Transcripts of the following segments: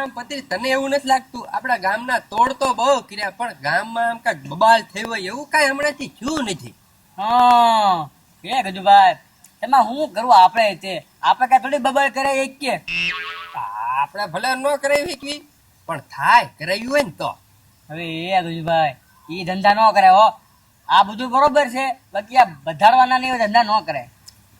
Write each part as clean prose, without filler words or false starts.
આમ પતિ તને એવું નથી લાગતું આપડા ગામના તોડ તો બહુ કર્યા પણ ગામમાં આમ કઈક બબાલ થયો હોય એવું કઈ હમણાંથી થયું નથી. હા કે ગજુભાઈ એમાં હું કરવું આપણે કઈ થોડી બબલ કરે એક કે આપણે ભલે ન કરાવી શકવી પણ થાય કરાવ્યું હોય ને તો. હવે એ ગજુભાઈ ઈ ધંધા ન કરે હો. આ બધું બરોબર છે બાકી આ બધાડવાના નહીં ધંધા ન કરે.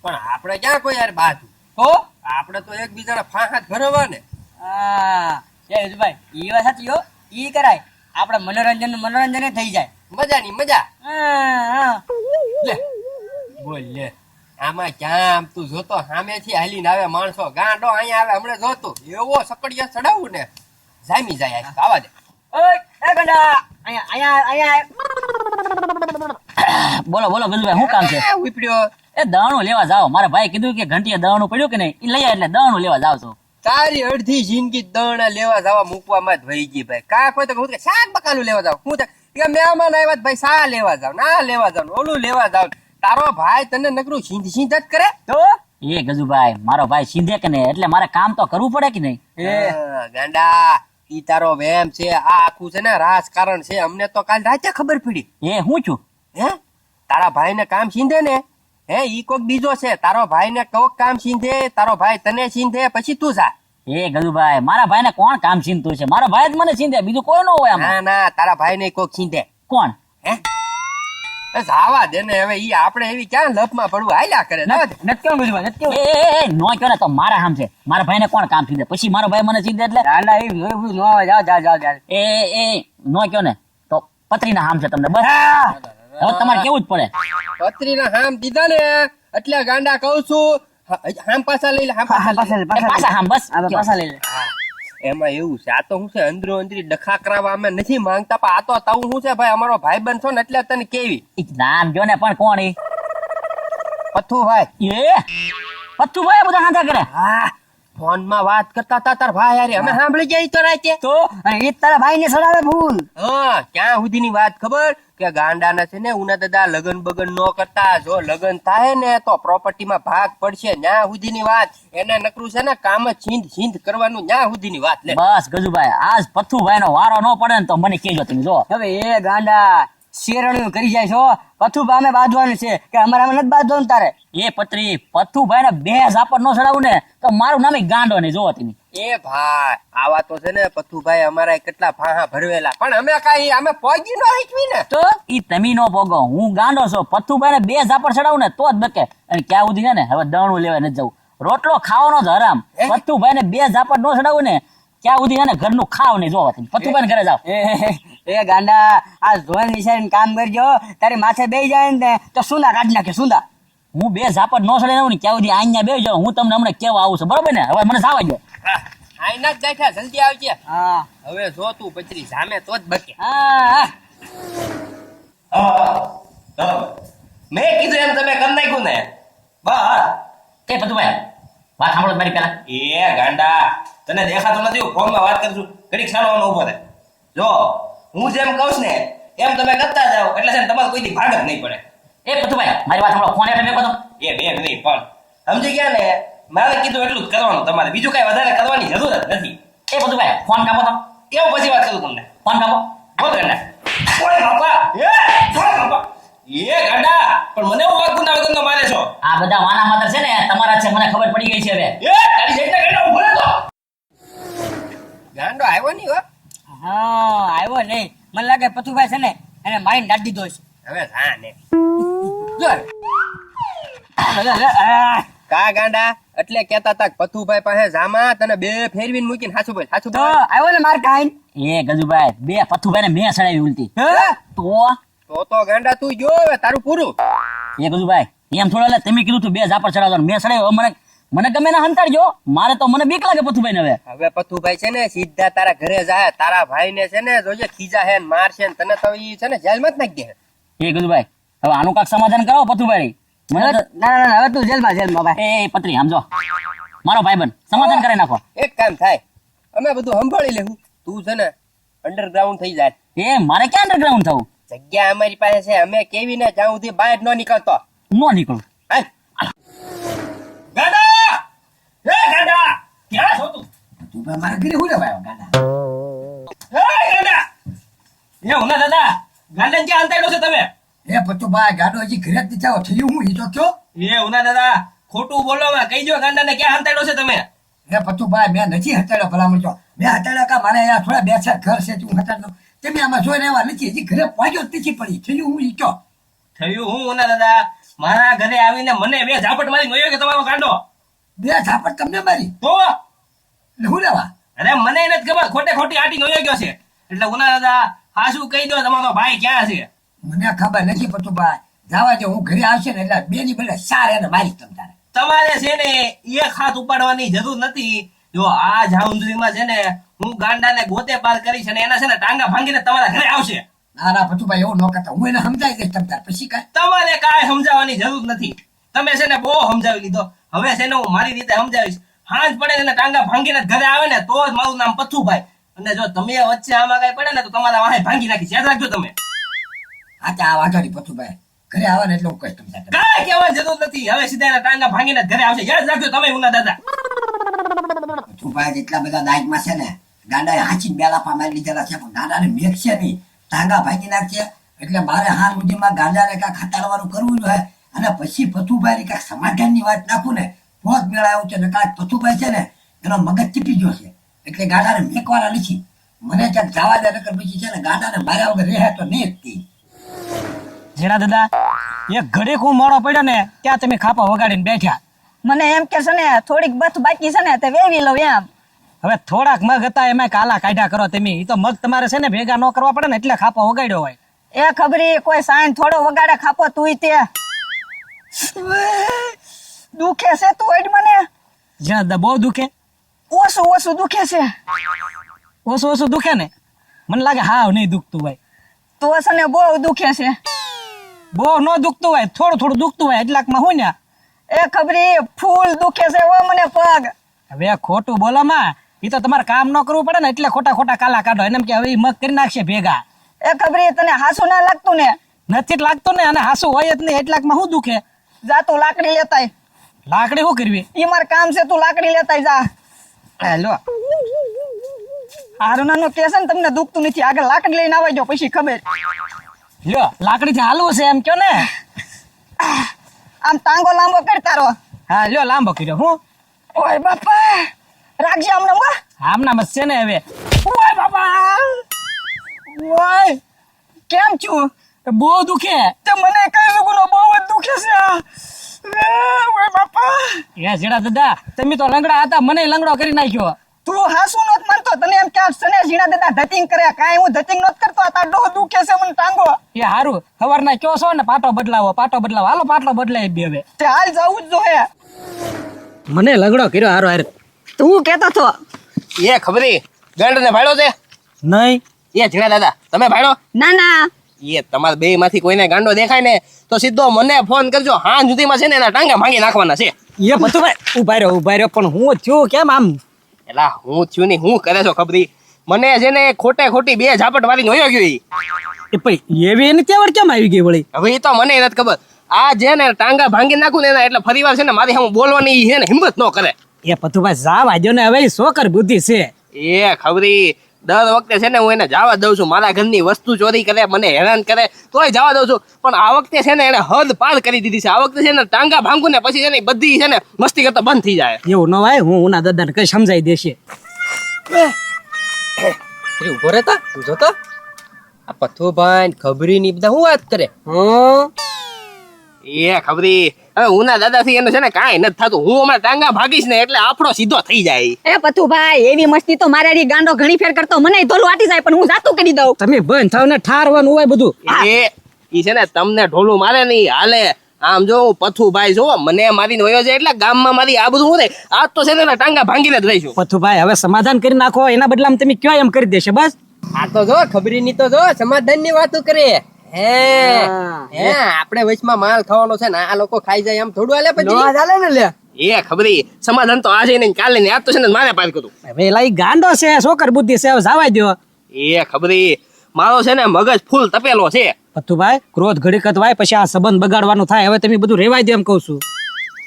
પણ આપણે ક્યાં કોઈ યાર બાજુ તો આપણે તો એકબીજાના ફાંહાત ભરવા ને. હા એ ગજુભાઈ ઈ વાત સાચી હો. ઈ કરાય આપણે મનોરંજન થઈ જાય. મજાની મજા. હા લે બોલ લે આમાં ક્યાં આમ તું જોતો સામેથી હાલીને આવે માણસો ગાંડો અહીંયા આવે હમણાં જોતું એવો સકડિયા ચડાવું ને જામી જાય આવા દે. ઓય એ ગંડા અહીંયા બોલો બોલો ગજુભાઈ શું કામ છે? ઉપડ્યો એ દવાનું લેવા જાવ. મારા ભાઈ કીધું કે ઘંટીએ દવાનું પડ્યું કે નહીં એ લઈ એટલે દવાનું લેવા જાવ છો. તારી અડધી જિંદગી દણા લેવા જવા મૂકવામાં જ વહી ગઈ ભાઈ. કા કોઈ તો કહું કે શાક બકાલું લેવા જાવ હું કે મહેમાન આવ્યા ભાઈ સા લેવા જાવ ના લેવા જાવ ઓલું લેવા જાવ. તારો ભાઈ તને નકરું સિંધ સિંધ જ કરે તો એ ગજુભાઈ મારો ભાઈ સીધે કે નહીં એટલે મારે કામ તો કરવું પડે કે નહીં. ગાંડા ઈ તારો વેમ છે આ આખું છે ને રાજકારણ છે અમને તો કાલ રાતે ખબર પડી. એ હું છું હે તારા ભાઈ ને કામ સીંધે ને હે ઈ કોક બીજો છે. તારો ભાઈ ને કોક કામ સીંધે તારો ભાઈ તને સીંધે પછી તું જા. એ ગજુભાઈ મારા ભાઈ ને કોણ કામ સીંધતું છે? મારો ભાઈ જ મને સીંધે બીજું કોઈ ન હોય આમાં. ના ના તારા ભાઈ ને કોક સીંધે. કોણ? હે જાવા દે ને હવે ઈ આપણે એવી ક્યાં લપમાં પડવું હાલ્યા કરે. નથી કેવું ગજુભાઈ નથી કેવું. એ નો કયો ને તો મારા હામ છે. મારા ભાઈ ને કોણ કામ સીંધે પછી મારો ભાઈ મને સીંધે એટલે એ નો કયો ને તો પત્રીના હામ છે તમને બસ. હવે તમારે કેવું જ પડે. પત્રીના હામ દીધા ને એટલે ગાંડા કહું છું હામ પાછા લઈ લે હામ પાછા હામ બસ પાછા લઈ લે. એમાં એવું છે આ તો શું છે અંદરો અંદરી ડખા કરાવવા અમે નથી માંગતા પણ આ તો તાવું શું છે ભાઈ અમારો ભાઈ બંધ છો ને એટલે તને કેવી નામ જો ને પણ કોણ ઈ પથ્થુભાઈ. એ પથ્થુભાઈ બધા હાંધા કરે. હા ફોન માં વાત કરતા હતા તાર ભાઈ હારે અમે સાંભળી જાય તો રાતે તો એ તારા ભાઈ ને સડાવે ભૂલ. હા ક્યાં સુધીની વાત ખબર કે ગાંડાના છે ને ઉના દાદા લગન બગન નો કરતા જો લગન થાય ને તો પ્રોપર્ટી માં ભાગ પડશે ન્યા સુધીની વાત. એને નકરું છે ને કામ જ છીંધ કરવાનું ન્યા સુધીની વાત. લે બસ ગજુભાઈ આજ પથ્થુભાઈ નો વારો ન પડે ને તો મને કહેજો તમે. જો હવે એ ગાંડા શેરણ્યું કરી જાય છો પથ્થુભાઈ અમે બાંધવાનું છે કે અમારે નથી બાંધવાનું તારે. એ પત્રી પથ્થુભાઈ ને બે ઝાપટ નો ચડાવું ને તો મારું નામ ગાંડો ને જોવો તમે. એ ભાઈ આવા તો છે ને પથ્થુભાઈ અમારા કેટલા ફાંહા ભરવેલા પણ અમે કઈ અમે પહોંચી ન શીખવી ને. તો ઈ તમે નો પોગો હું ગાંડો છો. પથ્થુભાઈ ને બે ઝાપટ ચડાવું ને તો જ બકે. અને ક્યાં સુધી છે ને હવે દણું લેવા નથી જવું. રોટલો ખાવાનો જ હરામ. પથ્થુભાઈ ને બે ઝાપટ નો ચડાવું ને ક્યાં સુધી છે ને ઘરનું ખાવ નહીં જોવા તમે. પથ્થુભાઈ ઘરે જાવ. એ ગાંડા આ જોન વિચારીને કામ કરજો. તારી માથે બેસી જાય ને તો સુંદા કાઢી નાખે સુંદા. હું બે ઝાપટ નો ચડે ને ક્યાં સુધી અહીંયા બેસી જાઉં હું તમને હમણાં કેવા આવું છું બરોબર ને. હવે મને જવા દો. આઈના જ ગાંઠા જલ્દી આવજે. હા હવે જો તું પચરી સામે તો જ બકે. હા મેં કીધું એમ તમે કરી નાખ્યું ને બસ. એ પથ્થુભાઈ વાત સાંભળો મારી પેલા. એ ગાંડા તને દેખાતું નથી હું ફોનમાં વાત કરું છું ઘડીક સાણવાનો ઉભો રહે. જો હું જેમ કહું છું ને એમ તમે કરતા જાઓ એટલે છે ને તમારે કોઈથી ભાગ જ નહીં પડે. એ પથ્થુભાઈ મારી વાત સાંભળો. ફોન એટલે મેં કહો એ બેગ નહીં પણ સમજી ગયા ને મારે કીધું એટલું જ કરવાનું તમારે બીજું કઈ વધારે કરવાની જરૂર જ નથી. એ પથ્થુભાઈ ફોન કાપો તો. એવું પછી વાત કરું તમને. ફોન કાપો. બોલ ગાંડા ઓય બાપા એ ગાંડા પણ મને હું વાત ગુના વગરનો મારે છો. આ બધા વાના માત્ર છે ને તમારા છે મને ખબર પડી ગઈ છે હવે. એ તારી જેટલા ગાંડા ઉભો રહે તો ગાંડો આવ્યો નહીં હો. હા આવ્યો નહીં. મને લાગે પથ્થુભાઈ છે ને એને મારીને દાટી દીધો છે. હવે હા ને જો કા ગાંડા એટલે કેતા તા પથુભાઈ પાસે જામા તને બે ફેરવીને મૂકીને હાચું બોલ હાચું બોલ. આવ્યો ને માર કાઈન. એ ગજુભાઈ બે પથ્થુભાઈ ને મેં સડાવી ઉલટી. તો ગાંડા તું જો હવે તારું પૂરું. એ ગજુભાઈ એમ થોડા લે તમે કીધું તું બે ઝાપડ ચડાવજો મેં સડાવ્યો. મને ગમે ને હંતાડજો. મારે તો મને બીક લાગે પથ્થુભાઈ ને. હવે પથુભાઈ છે ને સીધા તારા ઘરે જાય તારા ભાઈ ને છે ને જોજે ખીજા હે મારશે ને તને તો ઈ છે ને જેલમાં જ નાખી દે. એ ગજુભાઈ હવે આનું કાક સમાધાન કરો પથ્થુભાઈ. ના હવે તું જેલમાં ભાઈ. એ પત્રી સમજો મારો ભાઈબંધ સમાધાન કરી નાખો. એક કામ થાય અમે બધું સંભાળી લેવું તું છે ને અંડરગ્રાઉન્ડ થઈ જાય. એ મારે ક્યાં અંડરગ્રાઉન્ડ થવું? જગ્યા અમારી પાસે છે અમે કેવી ને જ્યાં સુધી બહાર ન નીકળતો નો નીકળું. ગાંડા એ ગાંડા ક્યાં છો તું? પતુભાઈ મારા ઘરે હું લેવા આવ્યો ગાંડા? એ ગાંડા એ ઉના દાદા ગાંડા ક્યાં અંતાડ્યો છે તમે? એ પતુભાઈ ગાડો હજી ઘરે જ નથી આવ્યો. થયું હું ઈ તો કયો? એ ઉના દાદા ખોટું બોલો માં કહી દો ગાંડાને ક્યાં અંતાડ્યો છે તમે? એ પતુભાઈ મેં નથી હટાડ્યો ભલામણ તો. મેં હટાડ્યો કા મારે અહીંયા થોડા બે ચાર ઘર છે હું હટાડો. તમે આમાં જોઈને એવા નથી હજી ઘરે પહોંચ્યો જ નથી પડી. થયું હું ઈ કયો? થયું હું ઉના દાદા મારા ઘરે આવીને મને બે ઝાપટ મારી નોયો કે તમારો ગાંડો બે ઝાપટ તમને મારી તો એટલે હું લેવા? અરે મને નથી ખબર ખોટે ખોટી આટી નોયો ગયો છે એટલે ઉના દાદા હાસુ કહી દો તમારો ભાઈ ક્યાં છે? મને ખબર નથી પતુભાઈ. જવા દે હું ઘરે આવશે ને એટલે બેની બદલે ચાર એને મારી તમ તારે. તમારે છે ને એક હાથ ઉપાડવાની જરૂર નથી. જો આ જાઉંદરીમાં છે ને હું ગાંડાને ગોતે પાર કરીશ અને એના છે ને ટાંગા ભાંગીને તમારા ઘરે આવશે. ના ના પતુભાઈ એવું ન કરતા. હું એને સમજાવી દઈશ તમ તાર. પછી કાંઈ તમારે કાંઈ સમજાવવાની જરૂર નથી. તમે છે ને બહુ સમજાવી લીધો. હવે છે ને હું મારી રીતે સમજાવીશ. હાંજ પડે ને ટાંગા ભાંગીને ઘરે આવે ને તો જ મારું નામ પથ્થુભાઈ. અને જો તમે વચ્ચે આમાં કઈ પડે ને તો તમારા વાહે ભાંગી નાખીશ. યાદ રાખજો તમે. આ વાંધો નહીં પતુભાઈ. ઘરે આવે ને એટલે હું કહીશ તમ તારે. કાંઈ કહેવાની જરૂર નથી. હવે સીધા એના ટાંગા ભાંગીને ઘરે આવશે. યાદ રાખજો તમે ઉના દાદા. પતુભાઈ જેટલા બધા દાજમાં છે ને ગાંડાએ હાંચીને બે લાફા મારી લીધેલા છે પણ ગાંડાને મેકશે નહીં. ટાંગા ભાંગી નાખશે એટલે મારે હાલ સુધીમાં ગાંડાને કાંઈક ખટાડવાનું કરવું જોઈએ અને પછી પથુભાઈ કાંઈક સમાધાનની વાત નાખું ને બહુ જ મેળા આવ્યું છે ને કાંઈક પથુભાઈ છે ને એનો મગજ ચીપી ગયો છે એટલે ગાંડાને મેકવાના નથી. મને ક્યાંક જવા દે નકર પછી છે ને ગાંડાને માર્યા વગર રહે તો નહીં જ તી. જેડા દાદા એક ઘડીક હું મોડો પડ્યો ને ત્યાં તમે ખાપા વગાડીને બેઠા. મને એમ કે છે ને થોડીક બથ બાકી છે ને તે વેવી લઉં એમ. હવે થોડાક મગ હતા એમાં કાલા કાઢ્યા કરો તમે. ઈ તો મગ તમારે છે ને ભેગા ન કરવા પડે ને એટલે ખાપો વગાડ્યો હોય. એ ખબરી કોઈ સાઈન થોડો વગાડે ખાપો તુંય તે દુખે છે તું અડ મને જ્યાં દાદા બહુ દુખે? ઓછું ઓછું દુખે છે. ઓછું ઓછું દુખે ને? મને લાગે હાવ નહીં દુખતું ભાઈ. તો છે ને બહુ દુખે છે. બહુ ન દુખતું હોય થોડું થોડું દુખતું હોય એટલાકમાં હોય ને. એ ખબરી ફૂલ દુખે છે ઓ મને પગ. હવે ખોટું બોલો માં. ઈ તો તમારે કામ ન કરવું પડે ને એટલે ખોટા ખોટા કાલા કાઢો. એમ કે હવે ઈ મગ કરી નાખશે ભેગા. એ ખબરી તને હાસુ ના લાગતું ને? નથી જ લાગતું ને અને હાસુ હોય જ નહીં એટલાકમાં શું દુખે? જા તું લાકડી લેતાય. લાકડી શું કરવી? ઈ માર કામ છે તું લાકડી લેતાય જા. હેલો હારું નાનો કે છે ને તમને દુખતું નથી આગળ લાકડી લઈને આવી જાવ પછી ખબર. લ્યો લાકડી થી હાલવું છે એમ કયો ને. આમ ટાંગો લાંબો કર તારો. હા લ્યો લાંબો કર્યો. હું ઓય બાપા રાખજે આમને માં. આમના મત છે ને હવે. ઓય બાપા ઓય કેમ છું? બહુ દુખે. તે મને કઈ સુગુનો બહુ જ દુખે છે. ઓય બાપા એ જેડા દાદા તમે તો લંગડા હતા મને લંગડો કરી નાખ્યો. તું હાસુ નત માનતો તને એમ કે સને જીણા દાદા ધતિંગ કરે કાઈ હું ધતિંગ નત કરતો આ તાર ડોહ દુખે છે મને ટાંગો. એ હારું સવારના કયો છો ને પાટો બદલાવો હાલો પાટલો બદલાય બી હવે. તે હાલ જાવું જ જોઈએ. મને લંગડો કર્યો હારો હાર. તું કેતો તો એ ખબરી ગાંડાને ભાડ્યો છે? નહીં એ ઝીણા દાદા તમે ભાડ્યો? ના ના એ તમારા બે માંથી કોઈને ગાંડો દેખાય ને તો સીધો મને ફોન કરજો. હાંજ સુધીમાં છે ને એના ટાંગા ભાંગી નાખવાના છે. એ બધું ભાઈ ઉભા રહ્યો પણ હું થયું કેમ આમ? એલા હું થયું નહીં હું કરે છો ખબરી? મને છે ને ખોટે ખોટી બે ઝાપટ મારી નોયો ગયો ઈ. એ ભાઈ એવી એની તેવડ કેમ આવી ગઈ વળી? હવે એ તો મને નથી ખબર. આ જે ને ટાંગા ભાંગી નાખું ને એના એટલે ફરીવાર છે ને મારી સામે બોલવાની છે ને હિંમત ન કરે. એ પથુભાઈ જાવા દો ને હવે ઈ શોકર બુદ્ધિ છે. એ ખબરી દર વખતે છે ને હું એને જવા દઉં છું. મારા ઘરની વસ્તુ ચોરી કરે મને હેરાન કરે તોય જવા દઉં છું. પણ આ વખતે છે ને એને હદ પાર કરી દીધી છે. આ વખતે છે ને ટાંગા ભાંગું ને પછી છે ને બધી છે ને મસ્તી કરતા બંધ થઈ જાય. એવું ન હોય હું ઉના દાદાને કઈ સમજાઈ દેશે. ઉભો રહેતા તું જોતો આ પથ્થુભાઈ ખબરી ની બધા શું વાત કરે? એ ખબરી હવે ઉના દાદા થી એને છે ને કાંઈ નથી થતું. હું હમણાં ટાંગા ભાગીશ ને એટલે આપણો સીધો થઈ જાય. એ પથુભાઈ એવી મસ્તી તો મારા રી ગાંડો ઘણી ફેર કરતો મને ધોલું આટી જાય પણ હું જાતું કરી દઉં. તમે બંધ થાવ ને ઠારવાનું હોય બધું. એ છે ને તમને ઢોલું મારે નહીં હાલે. આમ જો પથુભાઈ જો મને મારીને વયો છે એટલે ગામમાં મારી આ બધું હું આજ તો છે ને ટાંગા ભાંગીને જ રહીશું. પથુભાઈ હવે સમાધાન કરી નાખો એના બદલામાં તમે કયો એમ કરી દેશે બસ. આ તો જો ખબરી ની તો જો સમાધાન ની વાતો કરે. હે આપણે વચમાં માલ ખાવાનો છે ને આ લોકો ખાઈ જાય એમ થોડું હાલે પછી ચાલે ને લે. એ ખબરી સમાધાન તો આજે નહીં કાલે નહીં આજ તો છે ને મારે પાર કરું. હવે એલા ઈ ગાંડો છે શોકર બુદ્ધિ છે હવે જવા દો. એ ખબરી મારો છે ને મગજ ફૂલ તપેલો છે. પથુભાઈ ક્રોધ ઘડીક વાય પછી આ સંબંધ બગાડવાનું થાય. હવે તમે બધું રેવાય દો એમ કહું છું.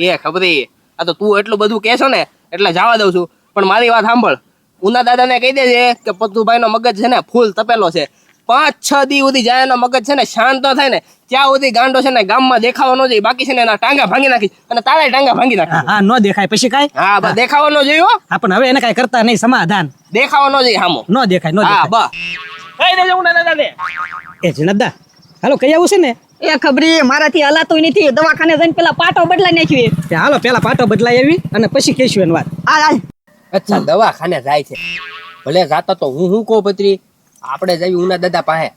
એ ખબરી આ તો તું એટલું બધું કહેશો ને એટલે જવા દઉં છું. પણ મારી વાત સાંભળ ઉના દાદાને કહી દેજે કે પથ્થુભાઈ નો મગજ છે ને ફૂલ તપેલો છે 5-6 દી સુધી જાય એનો મગજ છે ને શાંત ન થાય ને ત્યાં સુધી ગાંડો છે ને ગામમાં દેખાવો ન જોઈએ બાકી છે ને એના ટાંગા ભાંગી નાખી અને તારા ટાંગા ભાંગી હા નાખી હા, ન દેખાય પછી કાંઈ હા બસ દેખાવો ન જોઈએ હો હા પણ હવે એને કાંઈ કરતા નહીં, સમાધાન દેખાવો ન જોઈએ હામો ન દેખાય ન હા દેખાય. બસ કહી દેજો ઉના દાદાને એ ઝીણકદા હાલો કઈ આવું છે ને એ ખબરી મારાથી હલાતું નથી, દવાખાને જઈને પેલા પાટો બદલાઈ નાખ્યો. તે હાલો પેલા પાટો બદલાઈ આવી અને પછી કહીશું એની વાત. હાલ અચ્છા દવાખાને જાય છે ભલે જાતા તો હું કહું પત્રી આપણે જઈ ઉના દાદા પાસે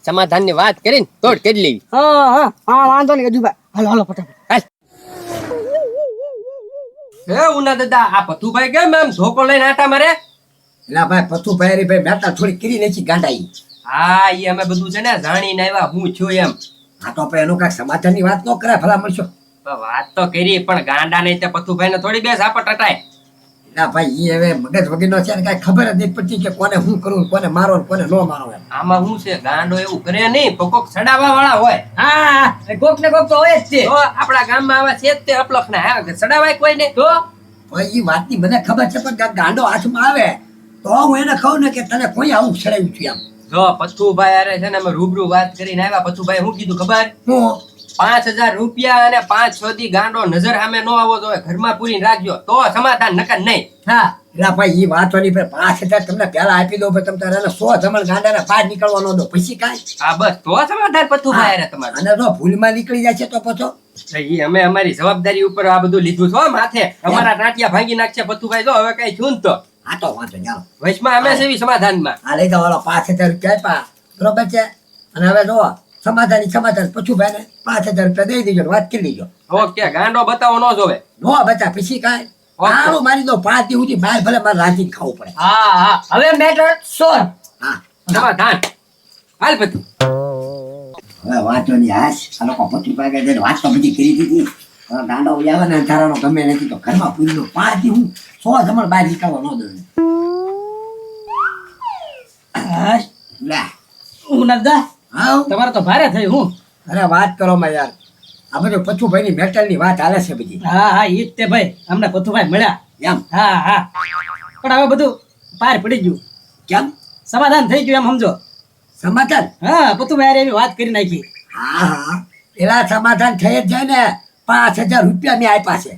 સમાધાનની વાત કરીને તોડ કરી લેવી. હા હા હા, વાંધો નહીં ગજુભાઈ, હાલો હાલો ફટાફટ. હાલ. હે ઉના દાદા આ પથુભાઈ કેમ એમ ધોકો લઈને આટા મારે? એલા ભાઈ પથુભાઈ ભાઈ મેં થોડી કરી નાખી ગાંડાઈ. હા ઈ અમે બધું છે ને જાણીને આવ્યા હું છું એમ. હા તો આપણે એનું કાંઈક સમાધાનની વાત ન કરાય ભલા મળશો. પણ વાત તો કરી પણ ગાંડા નહીં તે પથુભાઈ ને થોડી બે ઝાપટ અટાય. એલા ભાઈ એ હવે મગજ વગરનો છે ને કાંઈ ખબર જ નહીં પડતી કે કોને શું કરવું, કોને મારો ને કોને ન મારો એમ. આમાં શું છે ગાંડો એવું કરે નહીં પણ કોક સડાવા વાળા હોય. હા કોક ને કોક તો હોય જ છે. તો આપણા ગામમાં આવા છે જ તે અપલખ ના હા સડાવાય કોઈ નહીં તો ભાઈ એ વાતની મને ખબર છે પણ ગાંડો હાથમાં આવે તો હું એને કહું ને કે તને કોઈ આવું છડાવ્યું છું એમ. જો પથુભાઈ અરે છે ને અમે રૂબરૂ વાત કરીને આવ્યા. પથુભાઈ શું કીધું ખબર? હું 5,000 રૂપિયા અને 5-6 દી ગાંડો નજર સામે ન આવો તો ઘરમાં પૂરીને રાખજો તો સમાધાન નકર નહીં. હા એલા ભાઈ એ વાત વાળી 5,000 તમને પહેલા આપી દો ભાઈ તમે તારે 100 જમણ ગાંડાને બહાર નીકળવા ન દો પછી કાંઈ. હા બસ તો સમાધાન પથુભાઈ અરે તમારું. અને જો ભૂલમાં નીકળી જાય છે તો પછી ઈ અમે અમારી જવાબદારી ઉપર આ બધું લીધું છે હો માથે. અમારા ટાંટિયા ભાંગી નાખશે પથુભાઈ. જો હવે કઈ છું ને તો આ તો વાંધો નહીં હાલો. વચમાં અમે સેવી સમાધાનમાં. આ લઈ જાઓ 5,000 રૂપિયા આપ્યા બરોબર છે અને હવે જો સમાધાન પછી ભાઈને 5,000 રૂપિયા દઈ દેજો ને વાત કરી લેજો. ઓકે ગાંડો બતાવો ન જોવે. નો બચા પછી કાંઈ ઓકે. હારું મારી દો 5 દી સુધી બહાર ભલે મારે રાંધીને ખાવું પડે. હા હા હવે મેટર સોલ્વ. હા સમાધાન હાલ પતુ. હવે વાંચો નહીં હાશ આ લોકો પછી પાકે જઈને વાત તો બધી કરી દીધી હવે ગાંડો આવે ને અંધારાનો ગમે નથી તો ઘરમાં પૂરીનો 5 દી હું 100 જમણ બહાર નીકળવા ન દઉં. હાશ લે ઉનરદા આવ તમારે તો ભારે થયું હું. અરે વાત કરો માં યાર આ બધું પછુભાઈની મેટલની વાત હાલે છે બધી હા હા ઈ જ તે ભાઈ અમને પથુભાઈ મળ્યા. એમ હા હા પણ હવે બધું પાર પડી ગયું, કેમ સમાધાન થઈ ગયું એમ સમજો. સમાધાન હા પથુભાઈ હારે એવી વાત કરી નાખી. હા હા પેલા સમાધાન થઈ જ જાય ને 5,000 રૂપિયા મેં આપ્યા છે.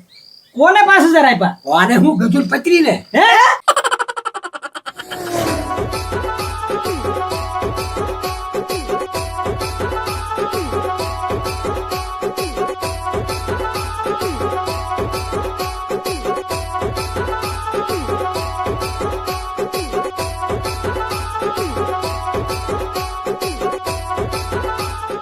કોને 5,000 આપ્યા? અને હું ગજુલ પત્રી ને હે